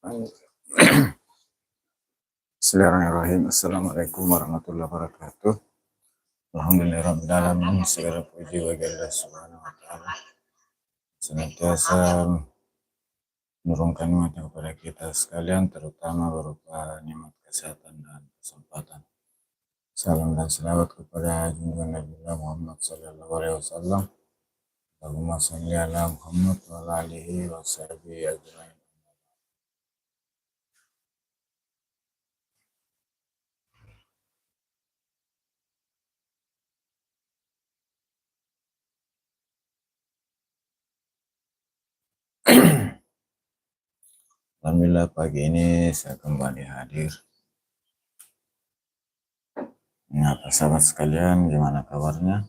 Bismillahirrahmanirrahim. Assalamualaikum warahmatullahi wabarakatuh. Alhamdulillahirrahmanirrahim. Segala puji bagi Allah Subhanahu wa Ta'ala. Senantiasa menurunkan nikmat kepada kita sekalian, terutama berupa nikmat kesehatan dan kesempatan. Salam dan selawat kepada junjungan Nabi Muhammad sallallahu alaihi wasallam. Allahumma shalli ala Muhammad wa ala alihi wa sahbihi ajmain. Alhamdulillah pagi ini saya kembali hadir. Apa sahabat sekalian, gimana kabarnya?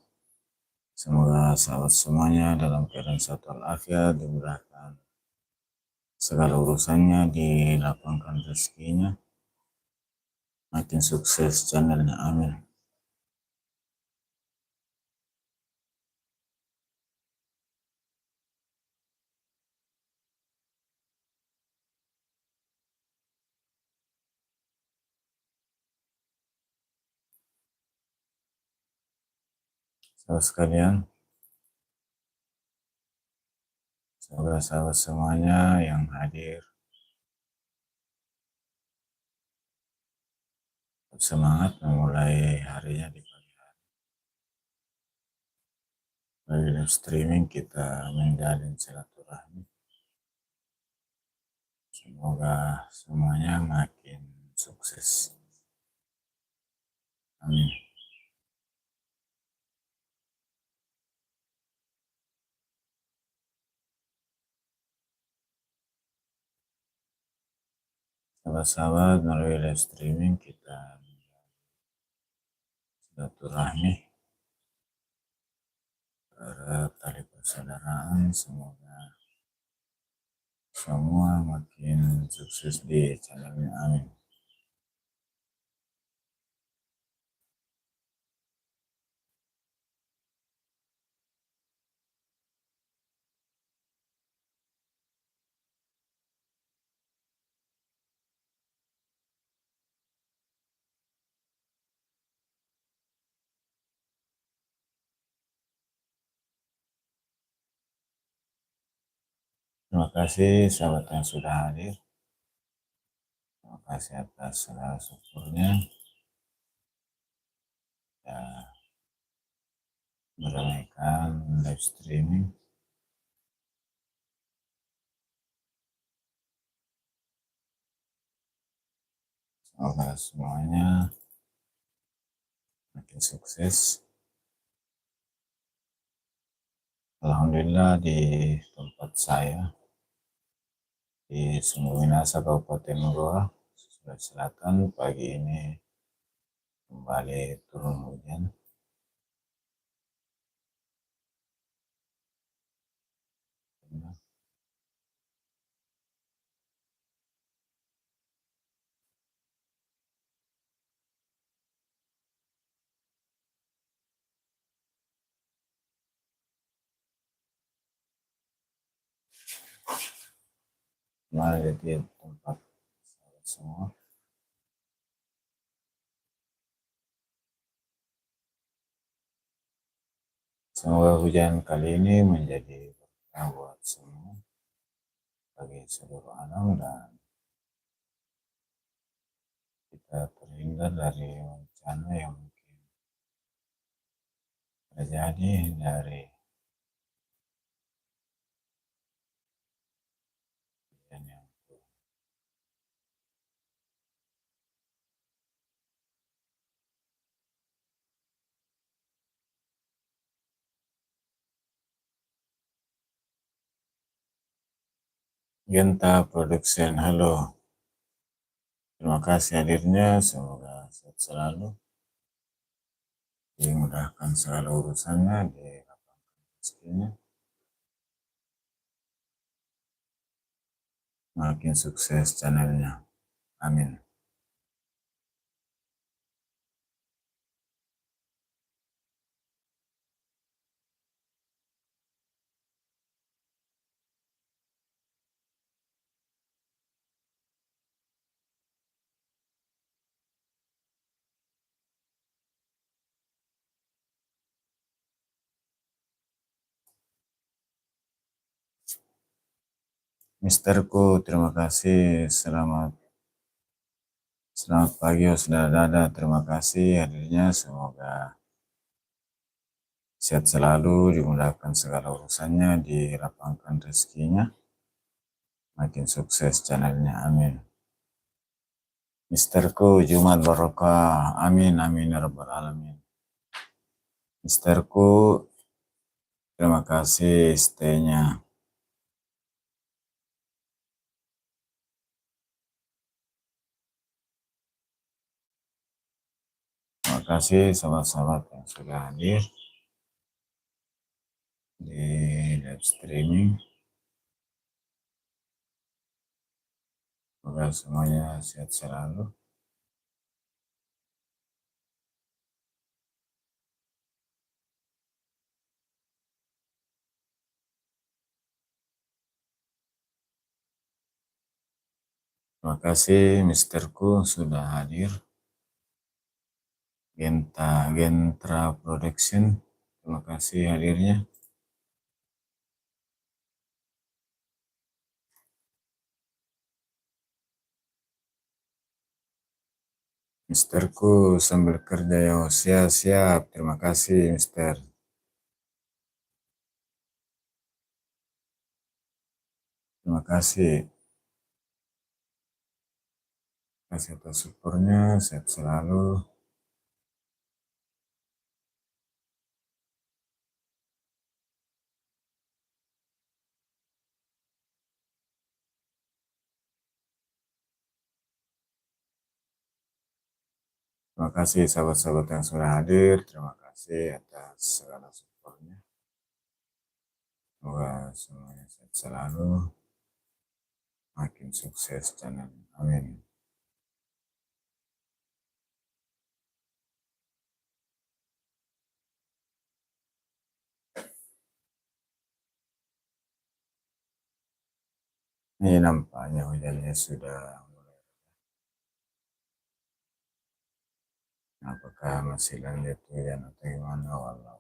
Semoga sahabat semuanya dalam keadaan sehat walafiat, dimudahkan segala urusannya, dilapangkan rezekinya, makin sukses channelnya, amin. Sahabat sekalian, semoga sahabat semuanya yang hadir semangat memulai harinya di pagi hari. Melalui live streaming kita menjalin silaturahmi. Semoga semuanya makin sukses, amin. Sahabat-sahabat, melalui live streaming kita silaturahmi, tali persaudaraan. Semoga semua makin sukses di channelnya, amin. Terima kasih sahabat yang sudah hadir. Terima kasih atas segala syukurnya. Ya, meramaikan live streaming. Semoga semuanya makin sukses. Alhamdulillah di tempat saya di Sumber Minasa, Kabupaten Goa, Sulawesi Selatan, pagi ini kembali turun hujan. Kembali di tempat semua. Semoga hujan kali ini menjadi berkah buat semua, bagi seluruh alam, dan kita terhindar dari bencana yang mungkin terjadi dari hujan yang Genta Production, halo. Terima kasih hadirnya, semoga sehat selalu, dimudahkan segala urusannya, dilapangkan rezekinya, makin sukses channelnya, amin. Misterku, terima kasih. Selamat pagi, oh, saudara Dada. Terima kasih hadirnya. Semoga sehat selalu, dimudahkan segala urusannya, dilapangkan rezekinya, makin sukses channelnya. Amin. Misterku, Jumat Barokah. Amin, amin, ya Rabbal Alamin. Misterku, terima kasih stay-nya. Terima kasih sahabat-sahabat yang sudah hadir di live streaming. Semoga semuanya sehat selalu. Terima kasih Misterku sudah hadir. Gentra Production, terima kasih hadirnya. Misterku sambil kerja ya, siap-siap. Terima kasih Mister. Terima kasih. Terima kasih atas syukurnya, sehat selalu. Terima kasih sahabat-sahabat yang sudah hadir. Terima kasih atas segala supportnya. Semoga semuanya sehat selalu, makin sukses channel. Amin. Ini nampaknya hujannya sudah mulai. Apakah masih lanjut hujan atau gimana? Wallah.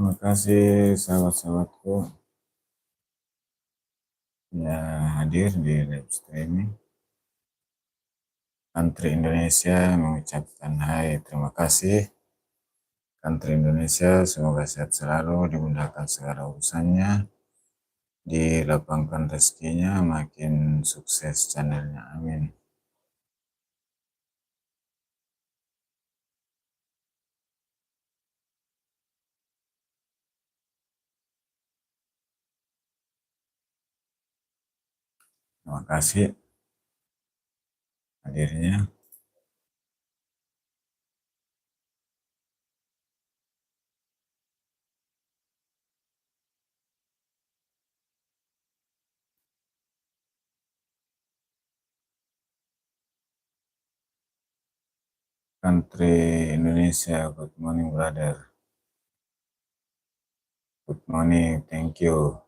Terima kasih sahabat-sahabatku yang hadir di live streaming. Country Indonesia mengucapkan hai, terima kasih. Country Indonesia semoga sehat selalu, dimudahkan segala urusannya, dilapangkan rezekinya, makin sukses channelnya. Amin. Terima kasih hadirnya. Country Indonesia, good morning brother. Good morning, thank you.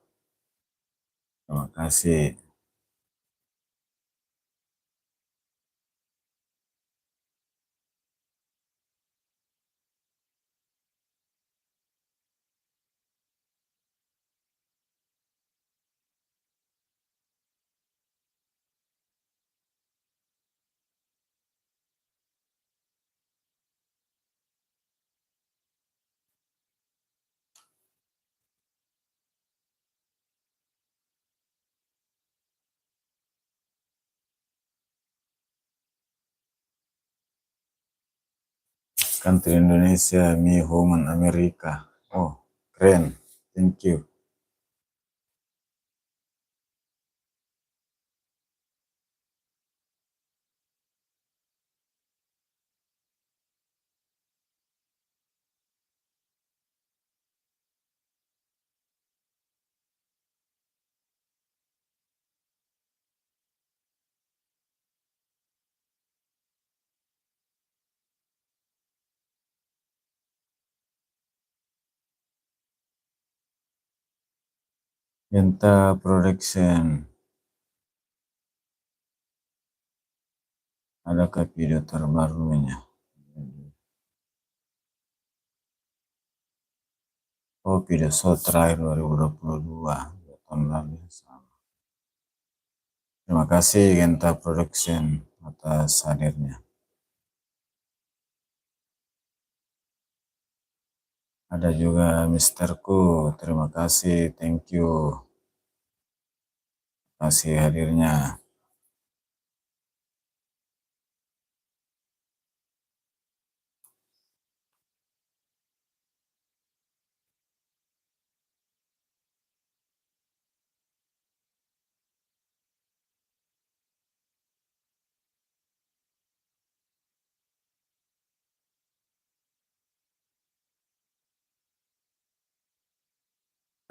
Terima kasih. Country Indonesia, me home in Amerika. Oh, keren. Thank you. Genta Production. Adakah video terbarunya? Oh, video show terakhir 2022. Tahun lalu sama. Terima kasih Genta Production atas hadirnya. Ada juga Misterku, terima kasih, thank you. Terima kasih hadirnya.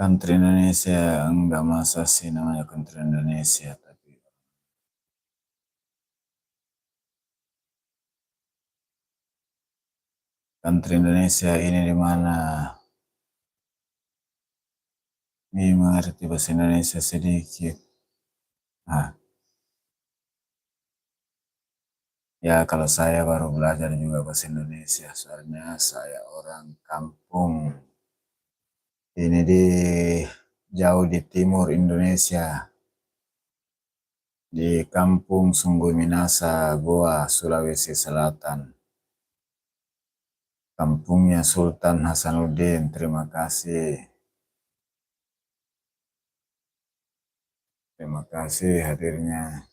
Country Indonesia, enggak masa sih namanya Country Indonesia, tapi Country Indonesia ini di mana? Ini mengerti bahasa Indonesia sedikit. Nah, ya kalau saya baru belajar juga bahasa Indonesia, soalnya saya orang kampung. Ini di jauh di timur Indonesia, di kampung Sungguh Minasa, Goa, Sulawesi Selatan. Kampungnya Sultan Hasanuddin, terima kasih. Terima kasih hadirnya.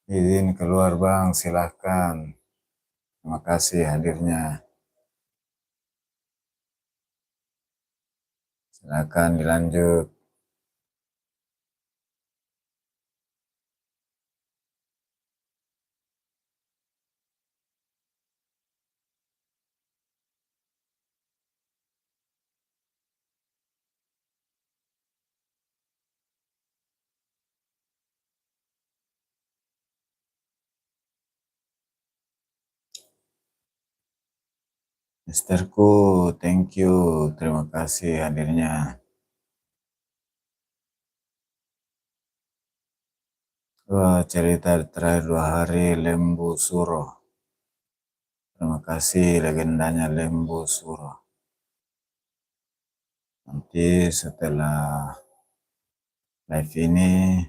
Izin keluar Bang, silahkan. Terima kasih hadirnya. Silahkan dilanjut. Misterku, thank you. Terima kasih hadirnya. Wah, cerita terakhir 2 hari Lembu Suro. Terima kasih legendanya Lembu Suro. Nanti setelah live ini,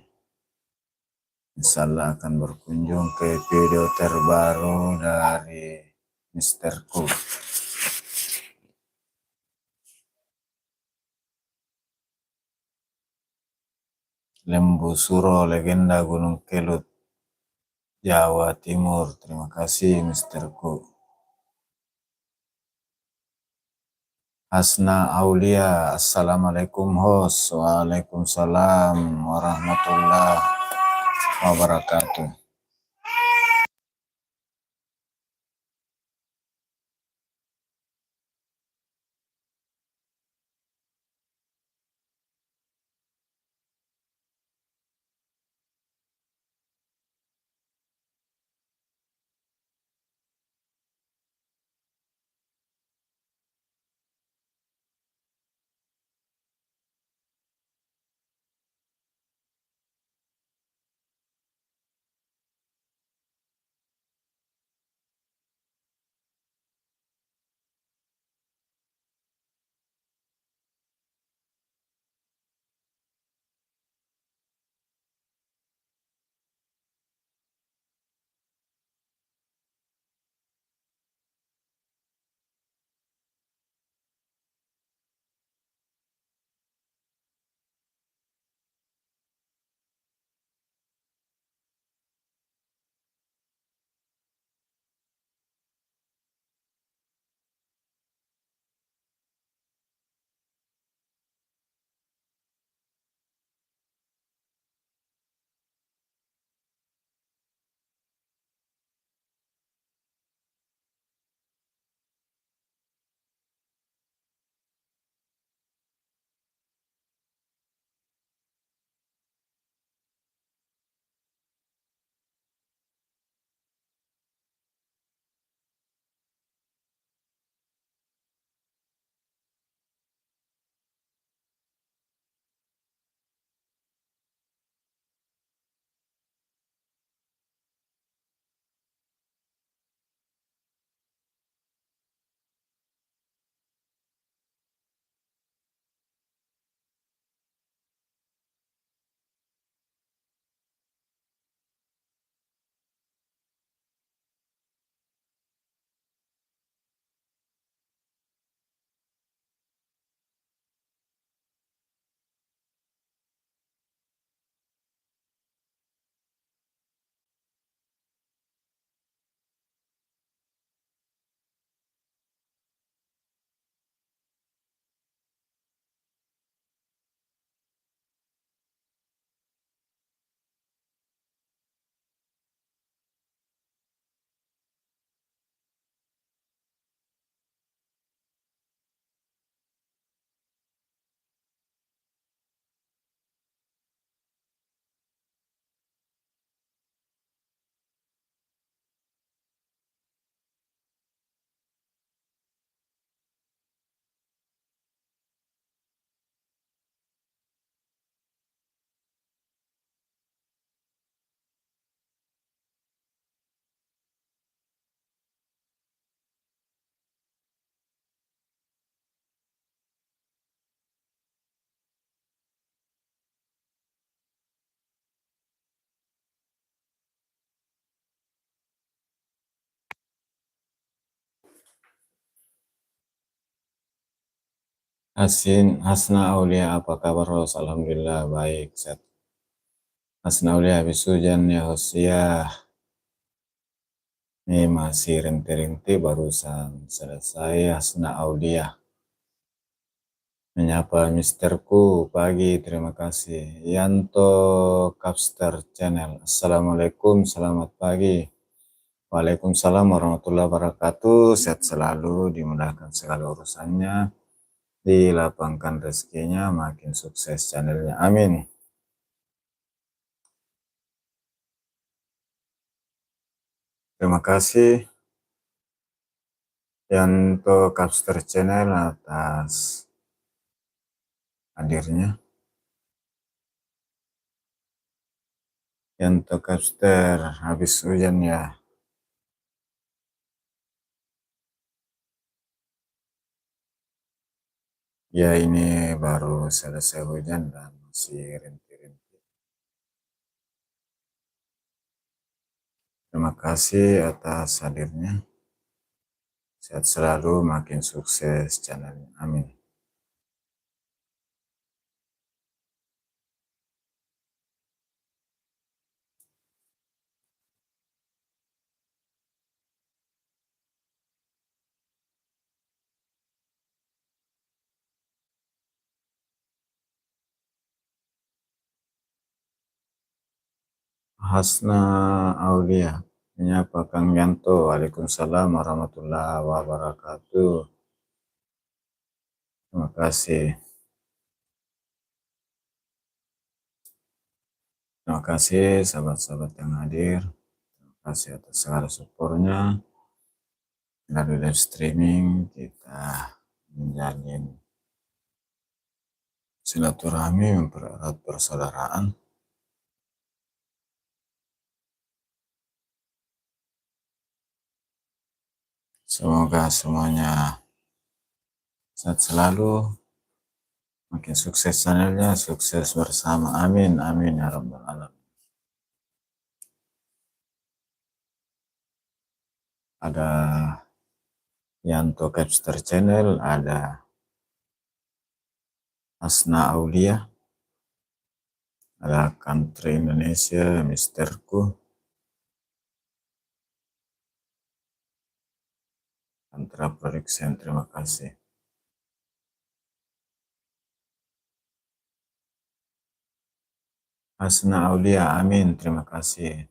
insya Allah akan berkunjung ke video terbaru dari Misterku. Lembu Suro, legenda Gunung Kelut, Jawa Timur. Terima kasih Misterku. Hasna Aulia, Assalamualaikum host. Waalaikumsalam warahmatullahi wabarakatuh. Hasna Aulia, apa kabar Ros? Alhamdulillah baik. Sehat. Hasna Aulia habis hujan ya Hosia. Ini masih rintik-rintik barusan selesai Hasna Aulia. Menyapa misterku pagi, terima kasih. Yanto Capster Channel. Assalamualaikum, selamat pagi. Waalaikumsalam warahmatullahi wabarakatuh. Sehat selalu, dimudahkan segala urusannya, dilapangkan rezekinya, makin sukses channelnya. Amin. Terima kasih Yanto Capster Channel atas hadirnya. Yanto Capster, habis hujan ya. Ya ini baru selesai hujan dan masih rintik-rintik. Terima kasih atas hadirnya. Sehat selalu, makin sukses channelnya. Amin. Hasna Aulia, menyapa Kang Yanto. Waalaikumsalam warahmatullahi wabarakatuh. Terima kasih. Terima kasih sahabat-sahabat yang hadir. Terima kasih atas segala supportnya. Melalui live streaming kita menjalin silaturahmi, mempererat persaudaraan. Semoga semuanya sehat selalu, makin sukses channelnya, sukses bersama. Amin, amin ya rabbal alamin. Ada Yanto Capster Channel, ada Hasna Aulia, ada Country Indonesia, Misterku, Antra Production, terima kasih. Hasna Aulia, amin, terima kasih.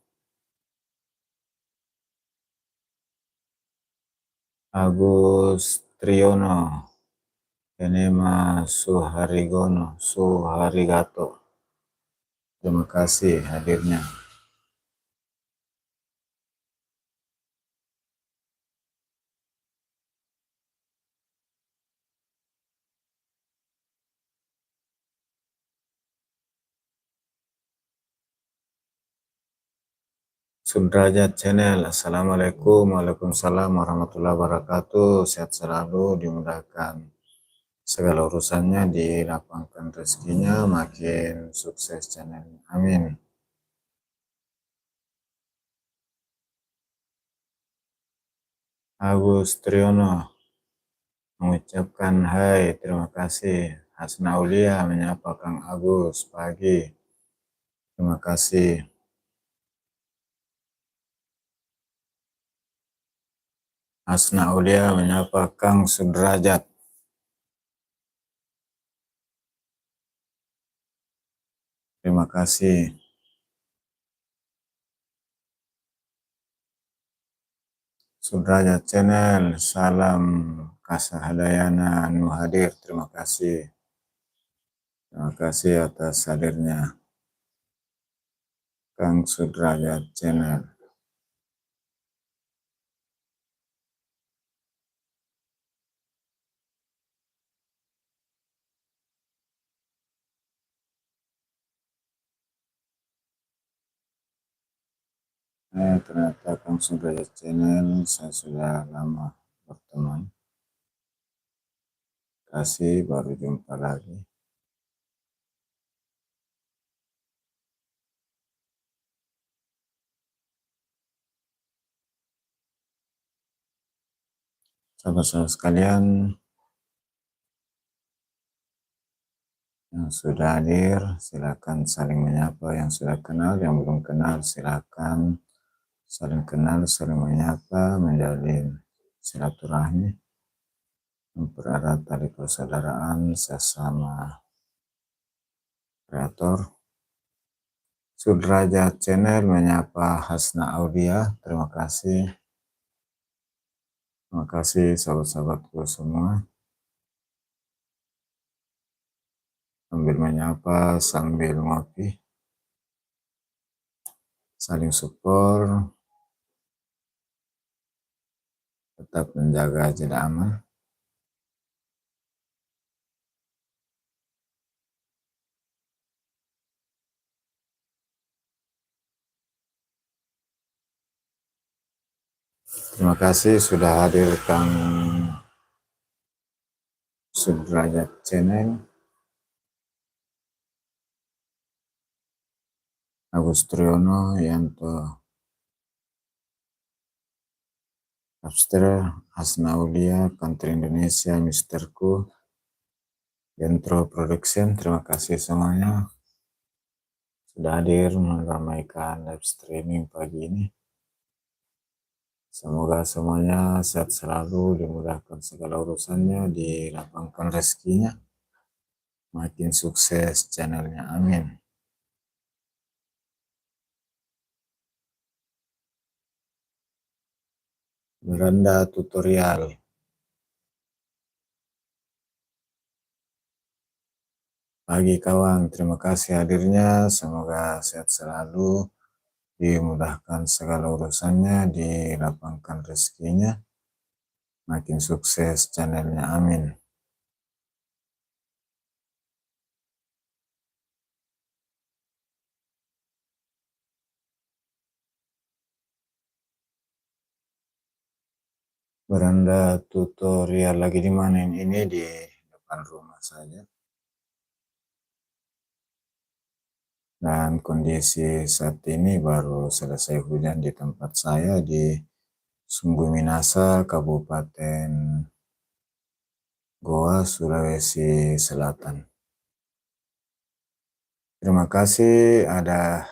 Agus Triyono, Enema Suharigato, terima kasih hadirnya. Sudrajat Channel, Assalamualaikum, Waalaikumsalam warahmatullahi wabarakatuh. Sehat selalu, dimudahkan segala urusannya, dilapangkan rezekinya, makin sukses channelnya. Amin. Agus Triyono mengucapkan hai, terima kasih. Hasna Aulia menyapa Kang Agus pagi. Terima kasih. Hasna Aulia menyapa Kang Sudrajat. Terima kasih. Sudrajat Channel, salam kasahadayana nu hadir. Terima kasih. Terima kasih atas hadirnya Kang Sudrajat Channel. Ternyata Kang Sudrajat Channel saya sudah lama berteman. Kasih baru jumpa lagi. Sahabat-sahabat sekalian, Yang sudah hadir, silakan saling menyapa. Yang sudah kenal, yang belum kenal, silakan saling kenal, saling menyapa, menjalin silaturahmi, mempererat tali persaudaraan sesama kreator. Sudrajat Channel menyapa Hasna Audia, terima kasih. Terima kasih sahabat-sahabatku semua. Sambil menyapa, sambil ngopi, saling support, tetap menjaga jarak aman. Terima kasih sudah hadir Kang Sudrajat Channel, Agus Triyono, Yanto Abster, Hasna Aulia, Country Indonesia, Mr. Ku, Dentro Production, terima kasih semuanya sudah hadir meramaikan live streaming pagi ini. Semoga semuanya sehat selalu, dimudahkan segala urusannya, dilapangkan rezekinya, makin sukses channelnya, amin. Beranda tutorial. Pagi kawan, terima kasih hadirnya, semoga sehat selalu, dimudahkan segala urusannya, dilapangkan rezekinya, makin sukses channelnya, amin. Beranda tutorial lagi di mana ini? Di depan rumah saja. Dan kondisi saat ini baru selesai hujan di tempat saya di Sunggu Minasa, Kabupaten Goa, Sulawesi Selatan. Terima kasih ada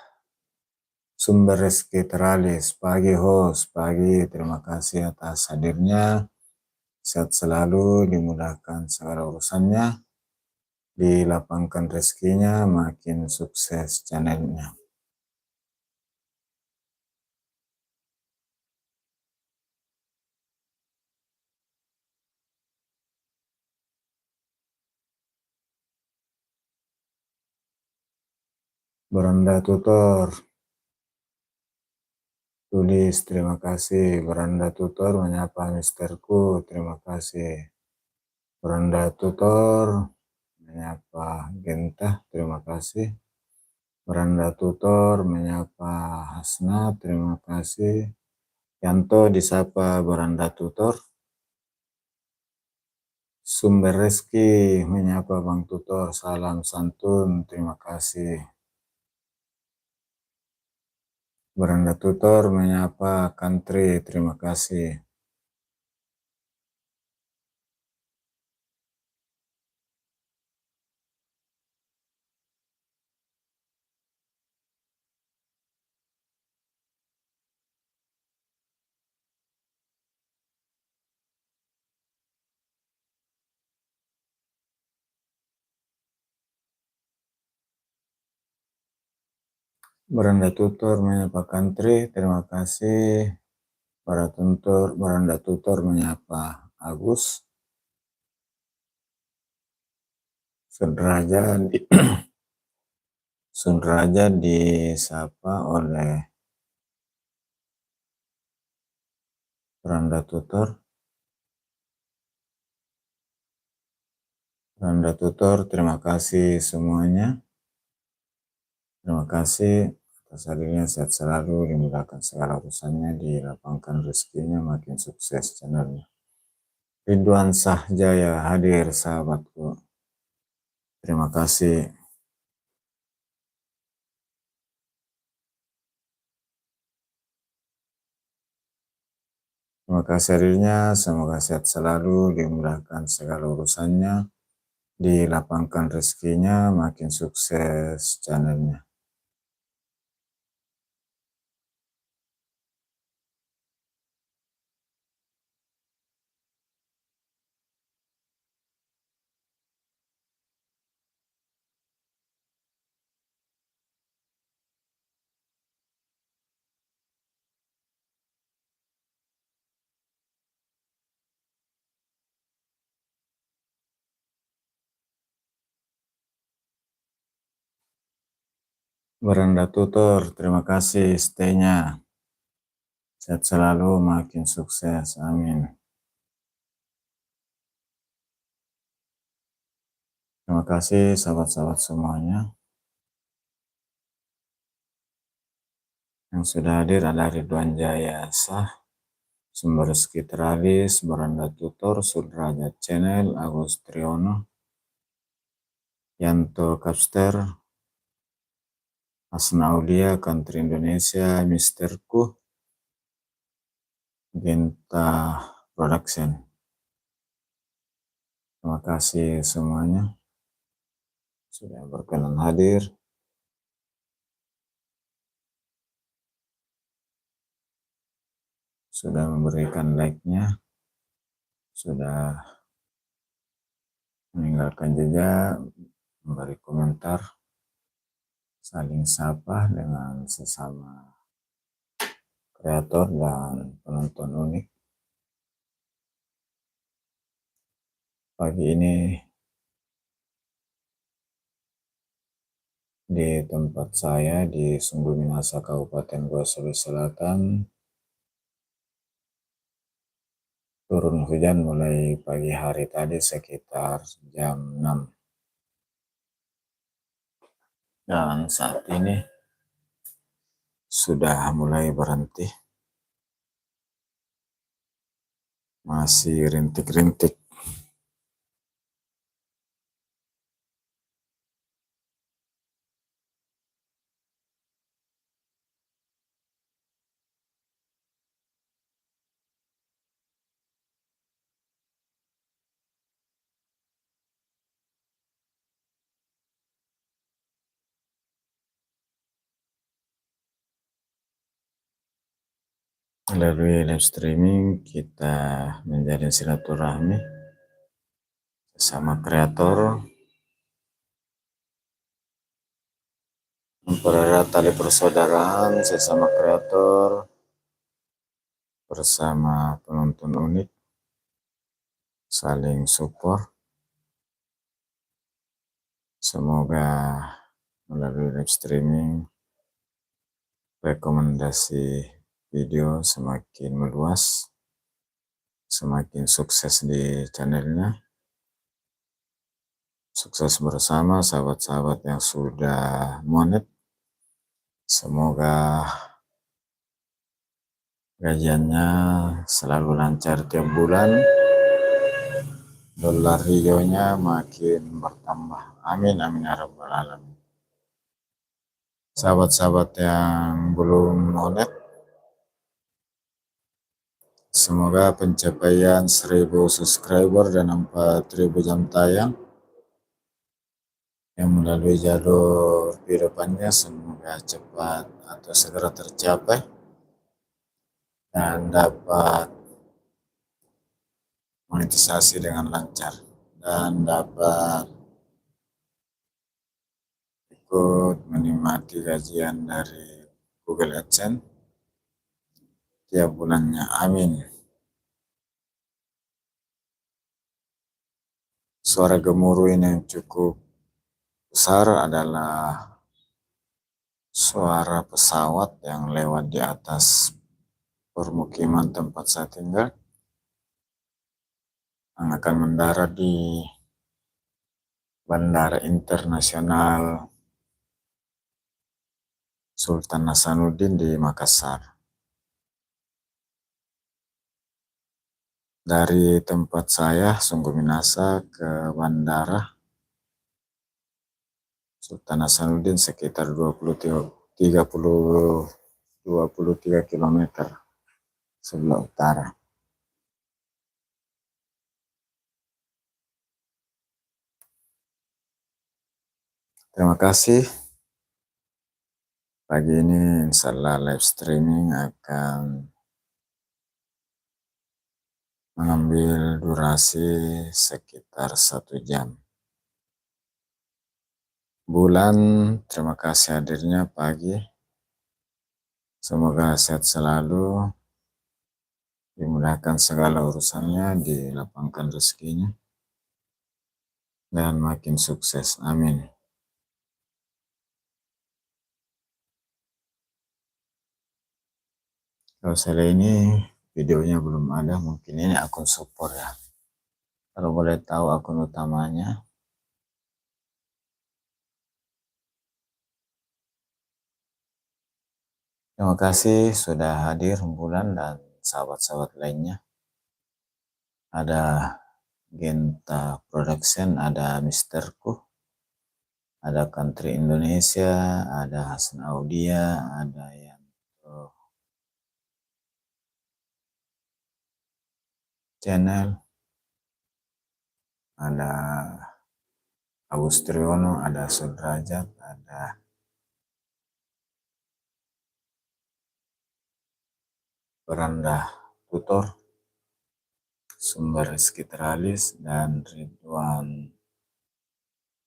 Sumber Rezeki Teralis, pagi host, pagi, terima kasih atas hadirnya, sehat selalu, dimudahkan segala urusannya, dilapangkan rezekinya, makin sukses channelnya. Beranda Tutor, tulis terima kasih. Beranda Tutor menyapa Misterku, terima kasih. Beranda Tutor menyapa Genta, terima kasih. Beranda Tutor menyapa Hasna, terima kasih. Yanto disapa Beranda Tutor. Sumber Rezeki menyapa Bang Tutor, salam santun, terima kasih. Beranda Tutor menyapa Country, terima kasih. Beranda Tutor menyapa Country, terima kasih. Beranda Tutor menyapa Agus. Sudrajat disapa oleh Beranda Tutor. Beranda Tutor, terima kasih semuanya. Terima kasih atas hadirnya, sehat selalu, dimudahkan segala urusannya, dilapangkan rezekinya, makin sukses channelnya. Ridwan Sahjaya hadir sahabatku. Terima kasih. Terima kasih hadirnya, semoga sehat selalu, dimudahkan segala urusannya, dilapangkan rezekinya, makin sukses channelnya. Beranda Tutor, terima kasih stay-nya. Sehat selalu, makin sukses, amin. Terima kasih sahabat-sahabat semuanya. Yang sudah hadir ada Ridwan Jaya Sah, Sumber Rezeki Teralis, Beranda Tutor, Sudrajat Channel, Agus Triono, Yanto Kapster, Asna Aulia, Country Indonesia, Misterku, Genta Production. Terima kasih semuanya sudah berkenan hadir. Sudah memberikan like-nya, sudah meninggalkan jejak, memberi komentar, saling sapa dengan sesama kreator dan penonton unik. Pagi ini di tempat saya di Sumbu Minasa Kabupaten Goa Sulawesi Selatan turun hujan mulai pagi hari tadi sekitar jam 6. Dan saat ini sudah mulai berhenti. Masih rintik-rintik. Melalui live streaming kita menjalin silaturahmi sesama kreator, mempererat tali persaudaraan sesama kreator bersama penonton unik, saling support. Semoga melalui live streaming rekomendasi video semakin meluas, semakin sukses di channelnya. Sukses bersama sahabat-sahabat yang sudah monet. Semoga gajiannya selalu lancar tiap bulan, dolar hijaunya makin bertambah. Amin, amin ya rabbal alamin. Sahabat-sahabat yang belum monet, semoga pencapaian 1000 subscriber dan 4000 jam tayang yang melalui jalur kehidupannya semoga cepat atau segera tercapai dan dapat monetisasi dengan lancar dan dapat ikut menikmati gajian dari Google AdSense tiap bulannya. Amin. Suara gemuruh ini yang cukup besar adalah suara pesawat yang lewat di atas permukiman tempat saya tinggal yang akan mendarat di Bandara Internasional Sultan Hasanuddin di Makassar. Dari tempat saya, Sungguh Minasa, ke Bandara Sultan Hasanuddin sekitar 23 km sebelah utara. Terima kasih. Pagi ini insya Allah live streaming akan mengambil durasi sekitar 1 jam. Bulan, terima kasih hadirnya pagi. Semoga sehat selalu, dimudahkan segala urusannya, dilapangkan rezekinya, dan makin sukses. Amin. Kalau saya ini videonya belum ada, mungkin ini akun support ya. Kalau boleh tahu akun utamanya. Terima kasih sudah hadir Bulan dan sahabat-sahabat lainnya. Ada Genta Production, ada Misterku, ada Country Indonesia, ada Hasan Audia, ada yang channel, ada Agus Triyono, ada Sudrajat, ada Beranda Tutor, Sumber Rizky Teralis, dan Ridwan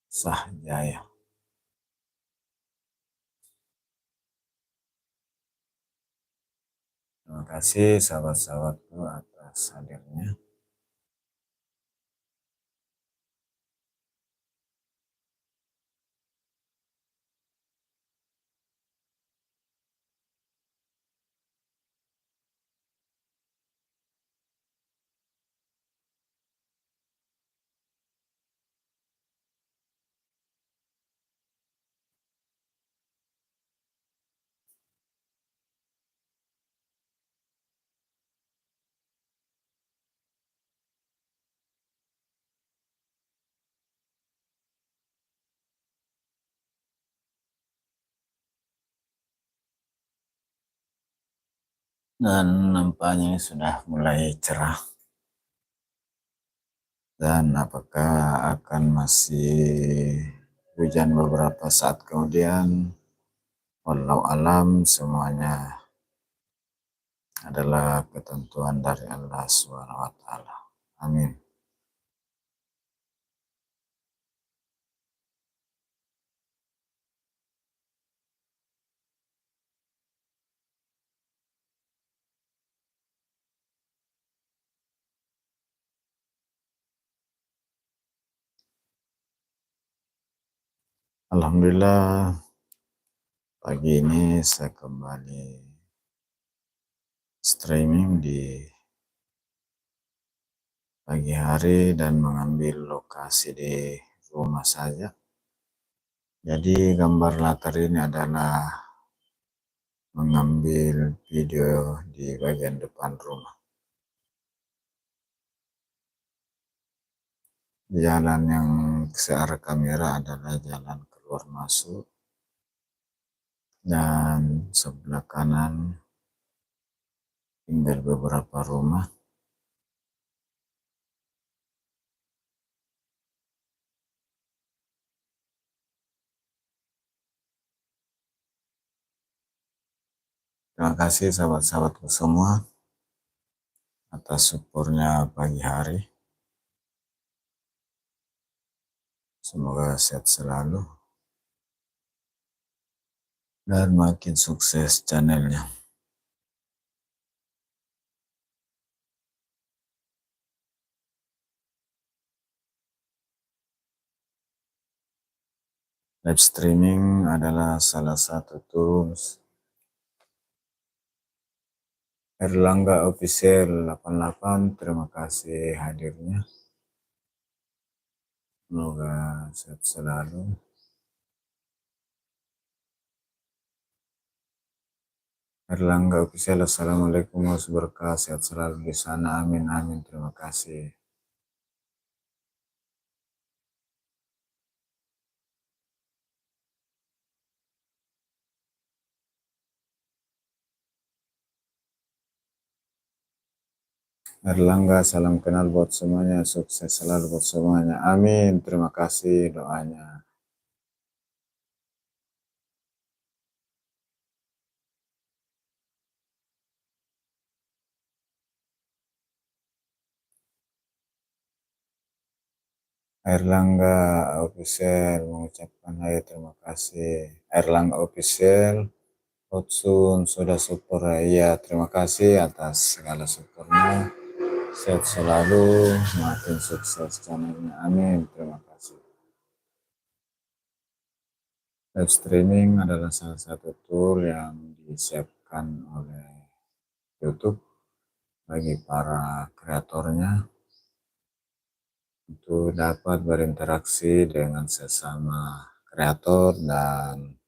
Sahjaya. Terima kasih sahabat-sahabatku atas hadirnya. Dan nampaknya ini sudah mulai cerah. Dan apakah akan masih hujan beberapa saat kemudian? Wallahu alam, semuanya adalah ketentuan dari Allah Subhanahu wa taala. Amin. Alhamdulillah, pagi ini saya kembali streaming di pagi hari dan mengambil lokasi di rumah saja. Jadi gambar latar ini adalah mengambil video di bagian depan rumah. Jalan yang searah kamera adalah jalan keluar masuk, dan sebelah kanan tinggal beberapa rumah. Terima kasih sahabat-sahabatku semua atas supportnya pagi hari. Semoga sehat selalu dan makin sukses channelnya. Live streaming adalah salah satu tools Erlangga Official 88. Terima kasih hadirnya. Semoga sehat selalu. Erlangga Official, Assalamualaikum warahmatullahi wabarakatuh. Sehat selalu di sana. Amin, amin. Terima kasih. Erlangga, salam kenal buat semuanya. Sukses selalu buat semuanya. Amin. Terima kasih doanya. Airlangga Official mengucapkan hai terima kasih. Airlangga Official, Otsun sudah support ya, terima kasih atas segala supportnya. Sehat selalu, makin sukses channelnya, amin, terima kasih. Live streaming adalah salah satu tool yang disiapkan oleh YouTube bagi para kreatornya untuk dapat berinteraksi dengan sesama kreator dan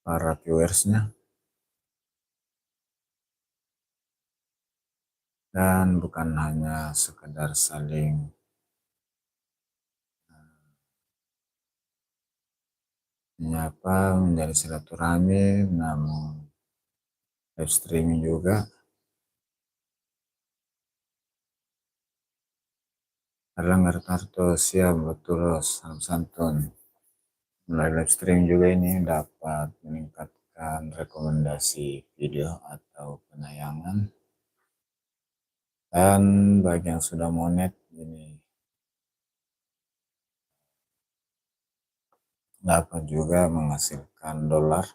para viewersnya, dan bukan hanya sekedar saling menyapa menjadi silaturahmi, namun live streaming juga Erlangga Hartarto siap betul, salam santun. Melalui live streaming juga ini dapat meningkatkan rekomendasi video atau penayangan, dan bagi yang sudah monet ini dapat juga menghasilkan dolar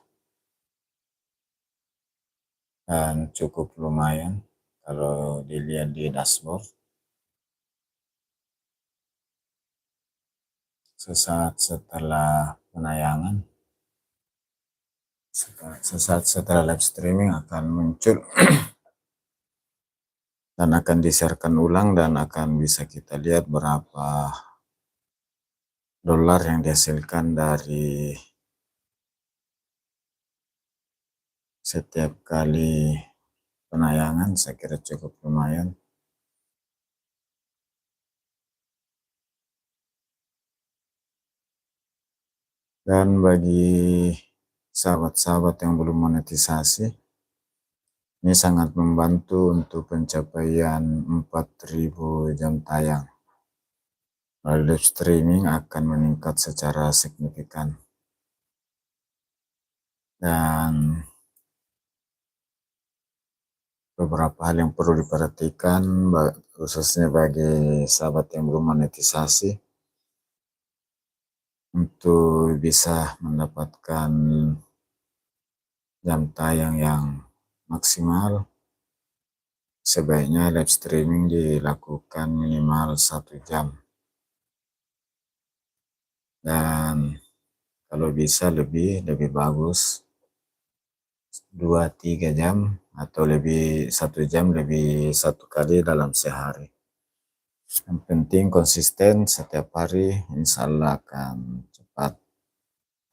dan cukup lumayan kalau dilihat di dashboard. Sesaat setelah penayangan, sesaat setelah live streaming akan muncul dan akan di-sharekan ulang, dan akan bisa kita lihat berapa dolar yang dihasilkan dari setiap kali penayangan. Saya kira cukup lumayan. Dan bagi sahabat-sahabat yang belum monetisasi, ini sangat membantu untuk pencapaian 4.000 jam tayang. Melalui live streaming akan meningkat secara signifikan. Dan beberapa hal yang perlu diperhatikan, khususnya bagi sahabat yang belum monetisasi, untuk bisa mendapatkan jam tayang yang maksimal, sebaiknya live streaming dilakukan minimal 1 jam. Dan kalau bisa lebih bagus 2-3 jam, atau lebih 1 jam lebih 1 kali dalam sehari. Yang penting konsisten setiap hari, insya Allah akan cepat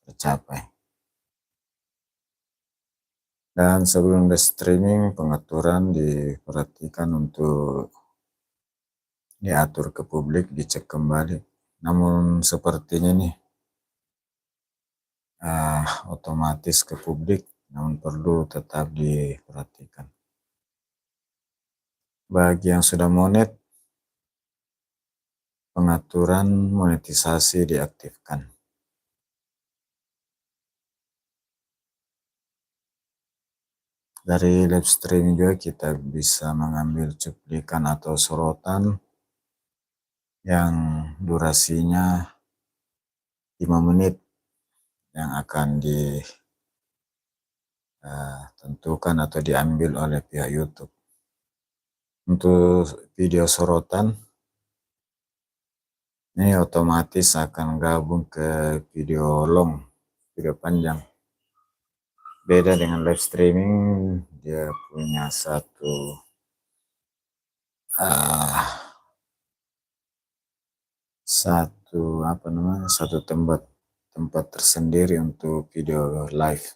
tercapai. Dan sebelum di streaming, pengaturan diperhatikan untuk diatur ke publik, dicek kembali. Namun sepertinya nih otomatis ke publik, namun perlu tetap diperhatikan. Bagi yang sudah monet, pengaturan monetisasi diaktifkan. Dari live streaming juga kita bisa mengambil cuplikan atau sorotan yang durasinya 5 menit yang akan ditentukan atau diambil oleh pihak YouTube. Untuk video sorotan ini otomatis akan gabung ke video long, video panjang. Beda dengan live streaming, dia punya satu tempat tersendiri untuk video live.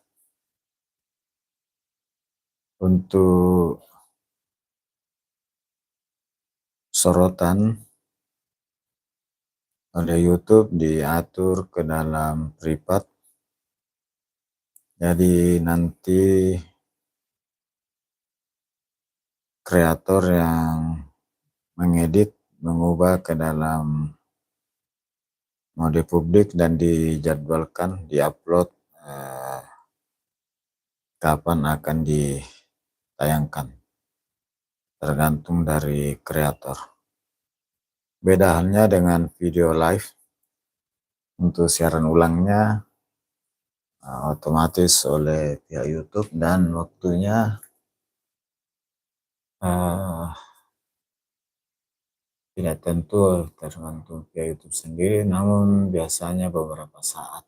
Untuk sorotan oleh YouTube diatur ke dalam privat, jadi nanti kreator yang mengedit mengubah ke dalam mode publik dan dijadwalkan diupload kapan akan ditayangkan. tergantung dari kreator. Beda halnya dengan video live, untuk siaran ulangnya otomatis oleh pihak YouTube dan waktunya uh, tidak tentu, tergantung pihak YouTube sendiri, namun biasanya beberapa saat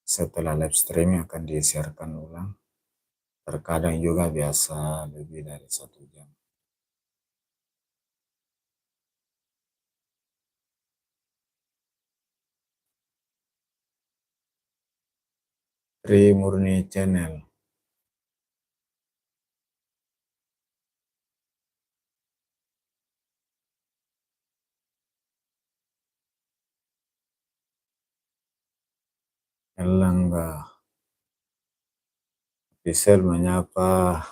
setelah live streaming akan disiarkan ulang. Terkadang juga biasa lebih dari 1 jam. Tri Murni Channel. Erlangga Official menyapa.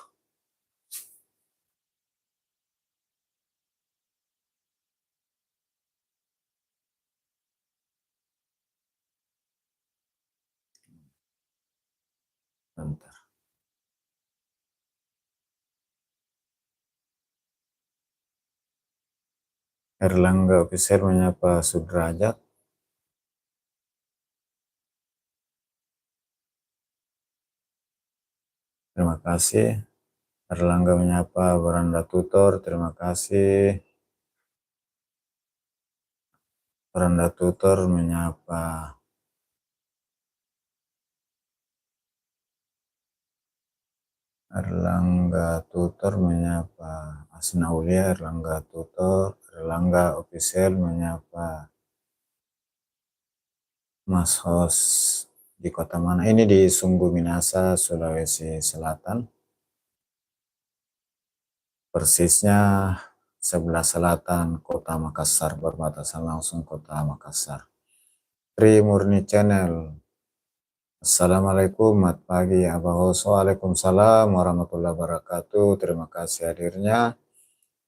Bentar. Erlangga Official menyapa Sudrajat. Terima kasih. Erlangga menyapa Beranda Tutor. Terima kasih. Beranda Tutor menyapa Erlangga Tutor menyapa Asna Aulia. Erlangga Tutor. Erlangga Official menyapa Mas Host. Di kota mana? Ini di Sunggu Minasa, Sulawesi Selatan. Persisnya sebelah selatan Kota Makassar, berbatasan langsung Kota Makassar. Tri Murni Channel. Assalamualaikum, selamat pagi Abah Hoso. Waalaikumsalam warahmatullahi wabarakatuh. Terima kasih hadirnya.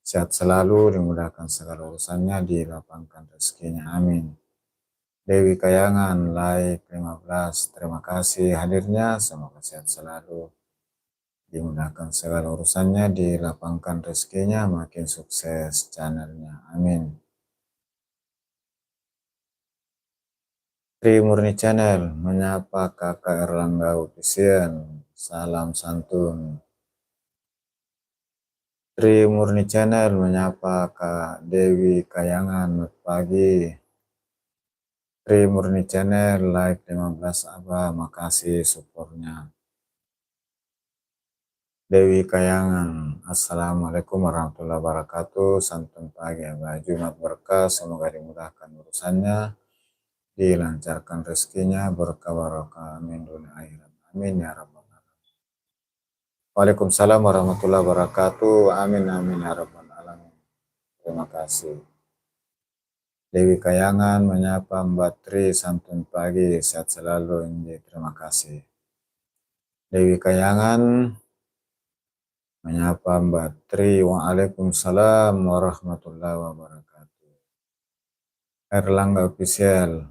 Sehat selalu, dimudahkan segala urusannya, dilapangkan rezekinya. Amin. Dewi Kayangan, like 15. Terima kasih hadirnya. Semoga sehat selalu, dimudahkan segala urusannya, dilapangkan rezekinya, makin sukses channelnya. Amin. Tri Murni Channel menyapa Kakak Erlangga Official. Salam santun. Tri Murni Channel menyapa Kak Dewi Kayangan. Selamat pagi. Tri Murni Channel like 15 Abah. Makasih supportnya. Dewi Kayangan. Assalamualaikum warahmatullahi wabarakatuh. Santun pagi Abah. Jumat berkah. Semoga dimudahkan urusannya, dilancarkan rezekinya, berkah barokah. Amin dunia akhirat. Amin ya rabbal alamin. Waalaikumsalam warahmatullahi wabarakatuh. Amin amin ya rabbal alamin. Terima kasih. Dewi Kayangan menyapa Mbak Tri, santun pagi, sehat selalu. Terima kasih. Dewi Kayangan menyapa Mbak Tri. Waalaikumsalam warahmatullahi wabarakatuh. Erlangga Official.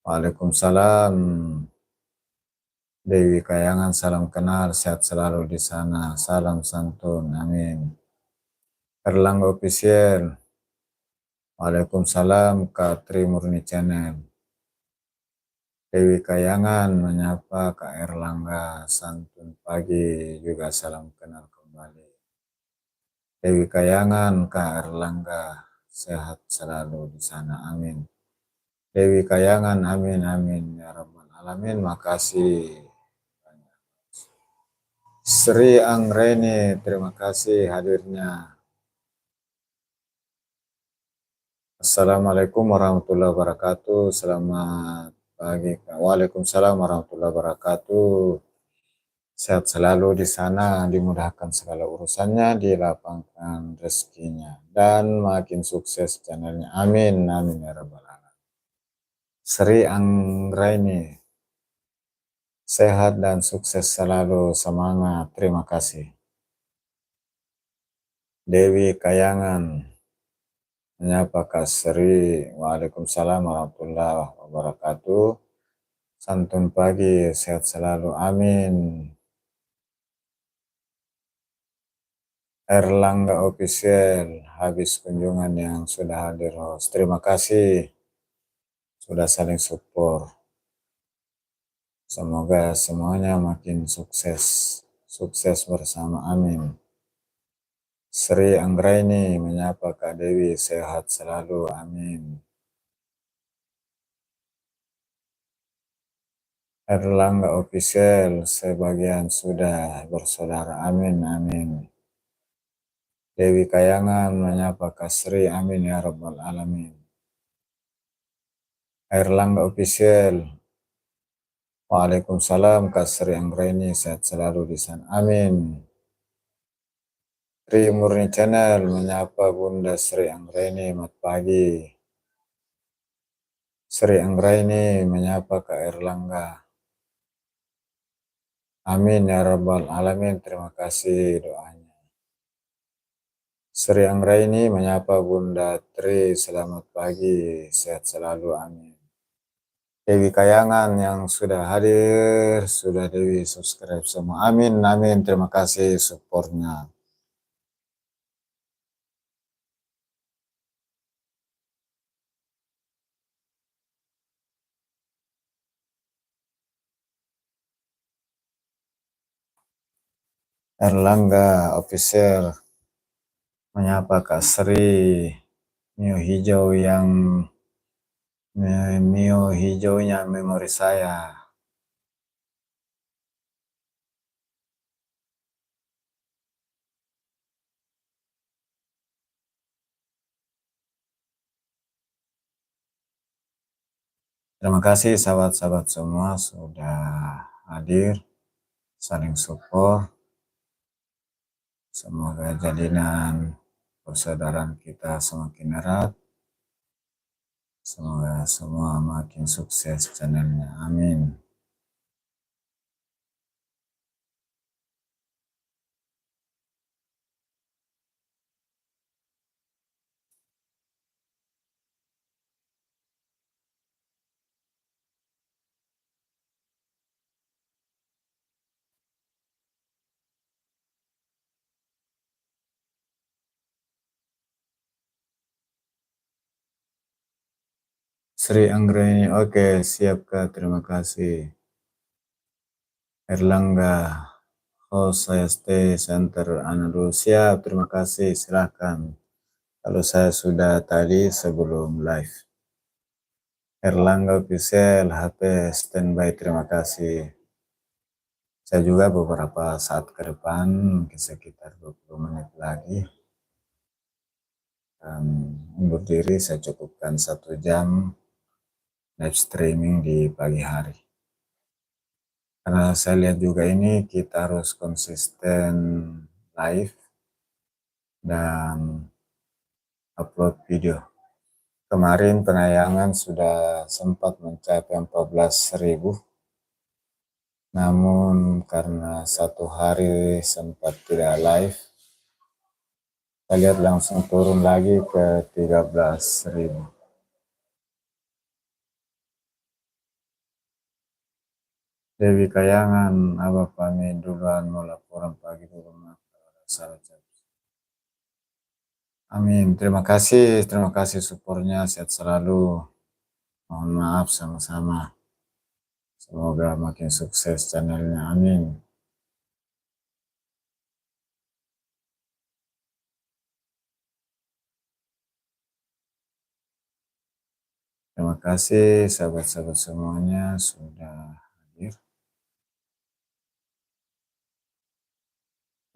Waalaikumsalam. Dewi Kayangan, salam kenal, sehat selalu di sana. Salam santun, amin. Erlangga Official. Waalaikumsalam Kak Tri Murni Channel. Dewi Kayangan menyapa Kak Erlangga, santun pagi, juga salam kenal kembali. Dewi Kayangan, Kak Erlangga, sehat selalu di sana, amin. Dewi Kayangan, amin amin ya rabbal alamin. Makasih. Sri Anggreni, terima kasih hadirnya. Assalamualaikum warahmatullahi wabarakatuh. Selamat pagi. Waalaikumsalam warahmatullahi wabarakatuh. Sehat selalu di sana, dimudahkan segala urusannya, dilapangkan rezekinya, dan makin sukses channelnya. Amin, amin ya rabbal alamin. Sri Anggraini, sehat dan sukses selalu, semangat. Terima kasih. Dewi Kayangan menyapa Kak Sri. Waalaikumsalam warahmatullahi wabarakatuh. Santun pagi, sehat selalu, amin. Erlangga Official, habis kunjungan yang sudah hadir host. Terima kasih sudah saling support. Semoga semuanya makin sukses. Sukses bersama, amin. Sri Anggraini menyapa Kak Dewi, sehat selalu, amin. Erlangga Official, sebagian sudah bersaudara, amin, amin. Dewi Kayangan menyapa Kak Sri, amin ya Rabbal Alamin. Erlangga Official, Waalaikumsalam Kak Sri Anggraini, sehat selalu di sana, amin. Tri Murni Channel menyapa Bunda Sri Anggraini, selamat pagi. Sri Anggraini menyapa Kak Erlangga. Amin ya Rabbal Alamin, terima kasih doanya. Sri Anggraini menyapa Bunda Tri, selamat pagi, sehat selalu, amin. Dewi Kayangan yang sudah hadir, sudah Dewi subscribe semua, amin, amin, terima kasih supportnya. Erlangga Official menyapa Kak Sri, Mio hijau yang Mio hijaunya memori saya. Terima kasih sahabat-sahabat semua sudah hadir, saling support. Semoga jalinan persaudaraan kita semakin erat. Semoga semua makin sukses channelnya, amin. Sri Anggraini, oke, siap Kak, terima kasih. Erlangga, host saya stay center Anadolu, siap, terima kasih, silakan. Kalau saya sudah tadi sebelum live. Erlangga Official, HP standby, terima kasih. Saya juga beberapa saat ke depan, mungkin sekitar 20 menit lagi, undur diri, saya cukupkan 1 jam live streaming di pagi hari. Karena saya lihat juga ini kita harus konsisten live dan upload video. Kemarin penayangan sudah sempat mencapai 14.000, namun karena 1 hari sempat tidak live, saya lihat langsung turun lagi ke 13.000. Dewi Kayangan, Abah pamit duluan, mau laporan pagi dulu, maaf kalau ada salah chat. Amin, terima kasih supportnya, sehat selalu. Mohon maaf sama-sama. Semoga makin sukses channelnya, amin. Terima kasih sahabat-sahabat semuanya sudah hadir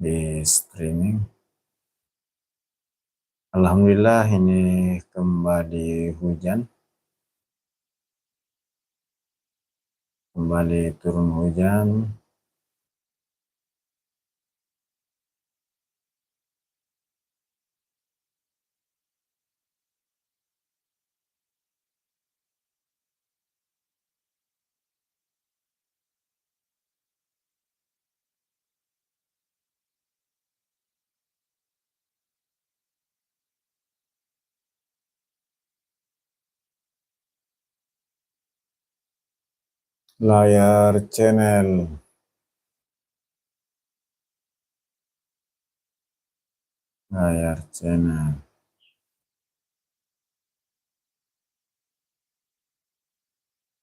di streaming. Alhamdulillah ini kembali hujan. Kembali turun hujan. Layar channel. layar channel.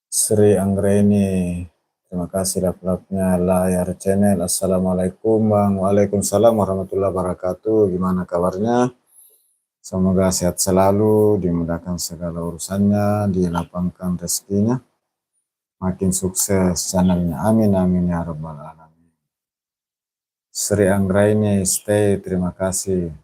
Sri Anggreni, terima kasih dapatnya layar channel. Assalamualaikum Bang. Waalaikumsalam warahmatullahi wabarakatuh. Gimana kabarnya? Semoga sehat selalu, dimudahkan segala urusannya, dilapangkan rezekinya, makin sukses channelnya. Amin amin ya rabbal alamin. Sri Anggraini, stay. Terima kasih.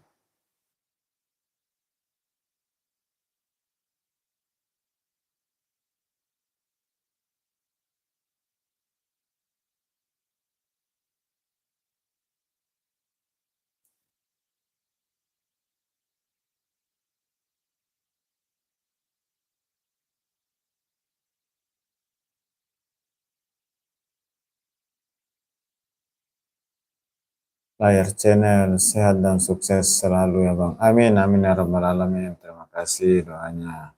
Layar channel sehat dan sukses selalu ya Bang. Amin amin ya rabbal alamin. Terima kasih doanya.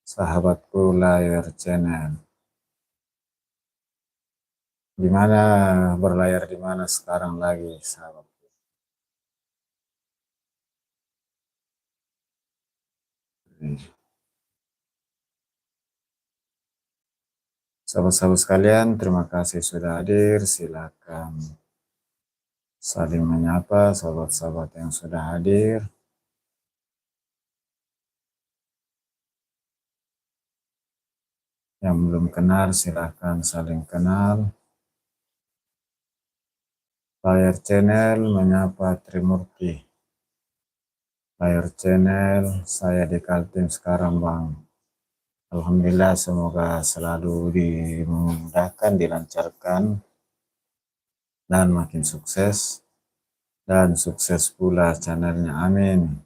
Sahabatku layar channel. Gimana berlayar di mana sekarang lagi sahabat? Sahabat-sahabat sekalian, terima kasih sudah hadir. Silakan saling menyapa sahabat-sahabat yang sudah hadir. Yang belum kenal, silakan saling kenal. Layar channel menyapa Trimurti. Layar channel, saya di Kaltim sekarang Bang. Alhamdulillah, semoga selalu dimudahkan, dilancarkan, dan makin sukses. Dan sukses pula channelnya, amin.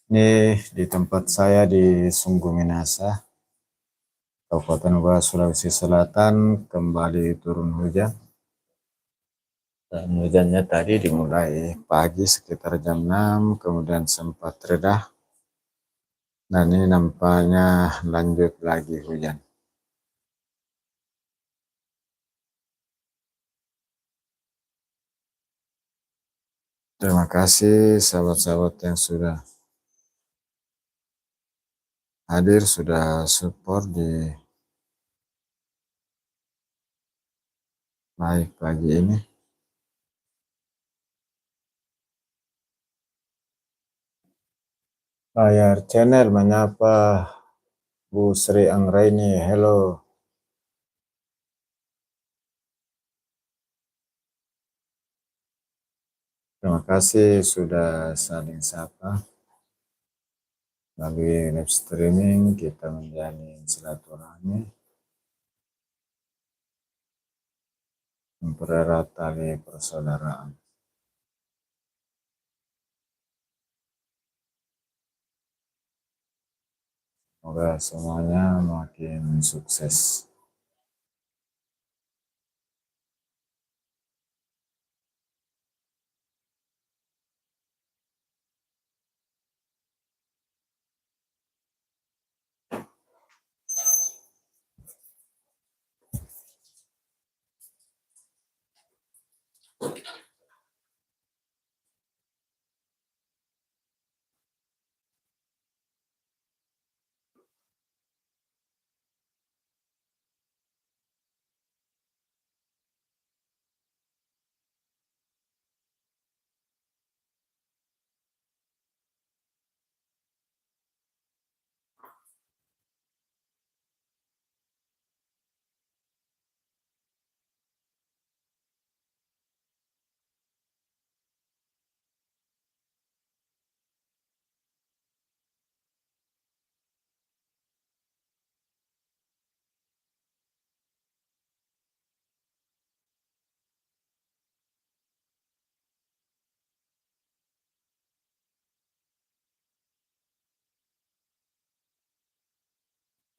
Ini di tempat saya di Sungguh Minasa, Kabupaten Goa, Sulawesi Selatan, kembali turun hujan. Dan hujannya tadi dimulai pagi sekitar jam 6, kemudian sempat reda. Dan ini nampaknya lanjut lagi hujan. Terima kasih sahabat-sahabat yang sudah hadir, sudah support di live pagi ini. Layar channel menyapa Bu Sri Anggraini. Hello. Terima kasih sudah saling sapa. Melalui live streaming kita menjalin silaturahmi, mempererat tali persaudaraan. Semoga semuanya makin sukses.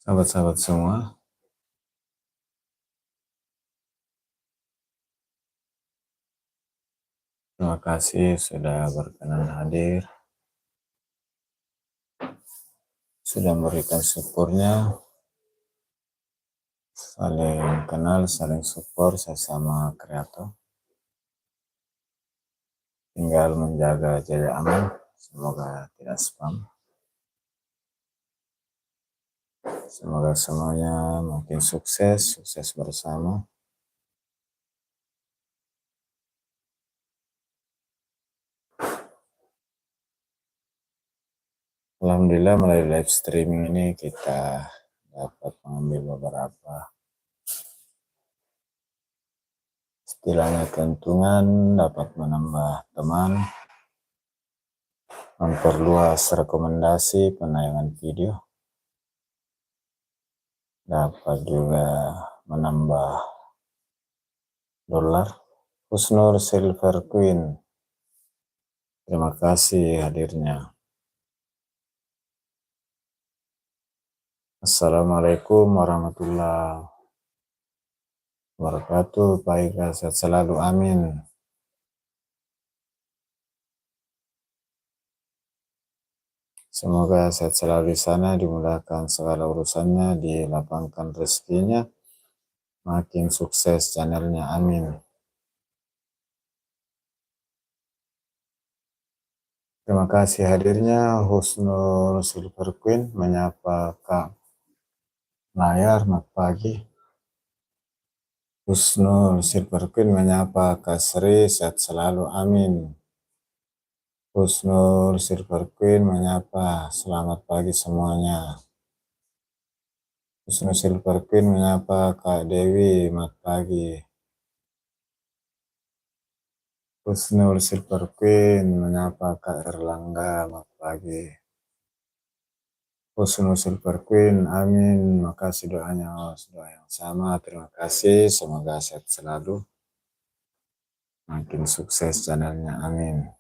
Sahabat-sahabat semua, Terima kasih sudah berkenan hadir, sudah memberikan syukurnya, saling kenal, saling support sesama kreator. Tinggal menjaga jaga aman, semoga tidak spam. Semoga semuanya makin sukses, sukses bersama. Alhamdulillah melalui live streaming ini kita dapat mengambil beberapa istilahnya keuntungan, dapat menambah teman, memperluas rekomendasi penayangan video, dapat juga menambah dolar. Husnul Silver Queen, terima kasih hadirnya. Assalamualaikum warahmatullahi wabarakatuh. Baik, sehat selalu, amin. Semoga sehat selalu di sana, dimudahkan segala urusannya, dilapangkan rezekinya, makin sukses channelnya, amin. Terima kasih hadirnya Husnul Silver Queen, menyapa Kak Layar, selamat pagi. Husnul Silver Queen menyapa Kak Sri, sehat selalu, amin. Husnul Silver Queen menyapa, selamat pagi semuanya. Husnul Silver Queen menyapa Kak Dewi, selamat pagi. Husnul Silver Queen menyapa Kak Erlangga, selamat pagi. Husnul Silver Queen, amin. Makasih doanya, doa yang sama. Terima kasih, semoga sehat selalu. Makin sukses channelnya, amin.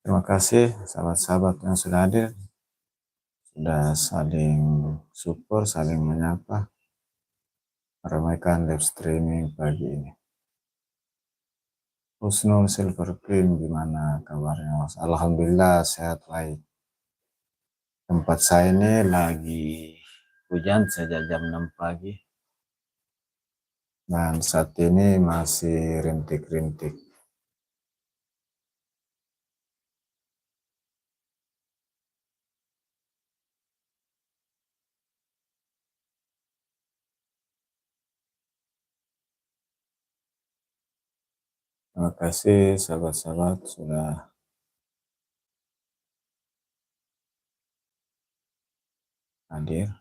Terima kasih sahabat-sahabat yang sudah hadir, sudah saling support, saling menyapa, meramaikan live streaming pagi ini. Husnul Silver Queen, gimana kabarnya? Alhamdulillah sehat baik. Tempat saya ini lagi hujan sejak jam 6 pagi. Dan saat ini masih rintik-rintik. Terima kasih sahabat-sahabat sudah hadir.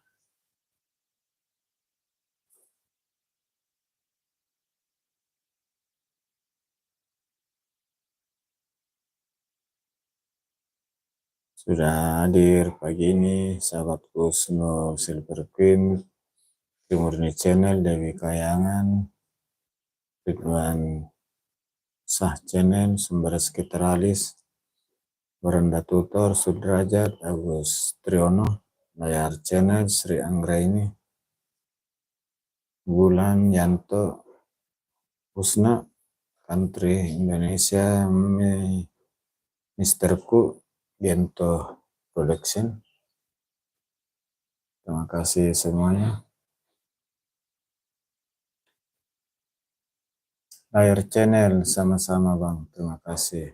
Sudah hadir pagi ini sahabatku Snow Silver Queen, Timurni Channel, Dewi Kayangan, Ridwan Sah Channel, Sumber Sekitaralis, Berenda Tutor, Sudrajat, Agus Triono, Layar Channel, Sri Anggraini, Bulan Yanto, Husna, Country Indonesia, Mr. Ku, Gento Production. Terima kasih semuanya. Layar Channel, sama-sama Bang, terima kasih.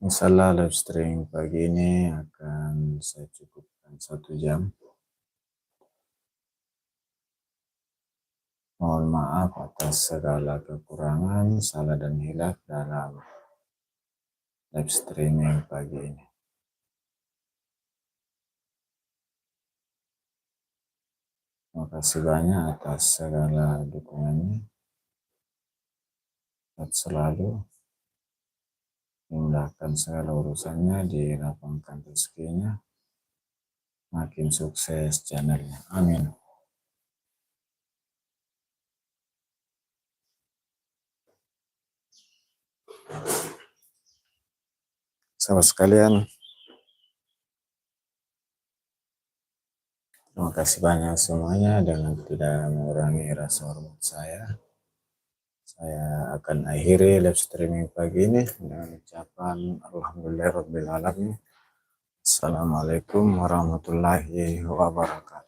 Insyaallah live streaming pagi ini akan saya cukupkan 1 jam. Mohon mohon maaf atas segala kekurangan, salah dan hilaf dalam live streaming pagi ini. Terima kasih banyak atas segala dukungannya. Sehat selalu, memudahkan segala urusannya, dilapangkan rezekinya, makin sukses channelnya. Amin. Sahabat sekalian, terima kasih banyak semuanya. Dengan tidak mengurangi rasa hormat saya akan akhiri live streaming pagi ini dengan ucapan Alhamdulillahirabbil alamin. Assalamualaikum warahmatullahi wabarakatuh.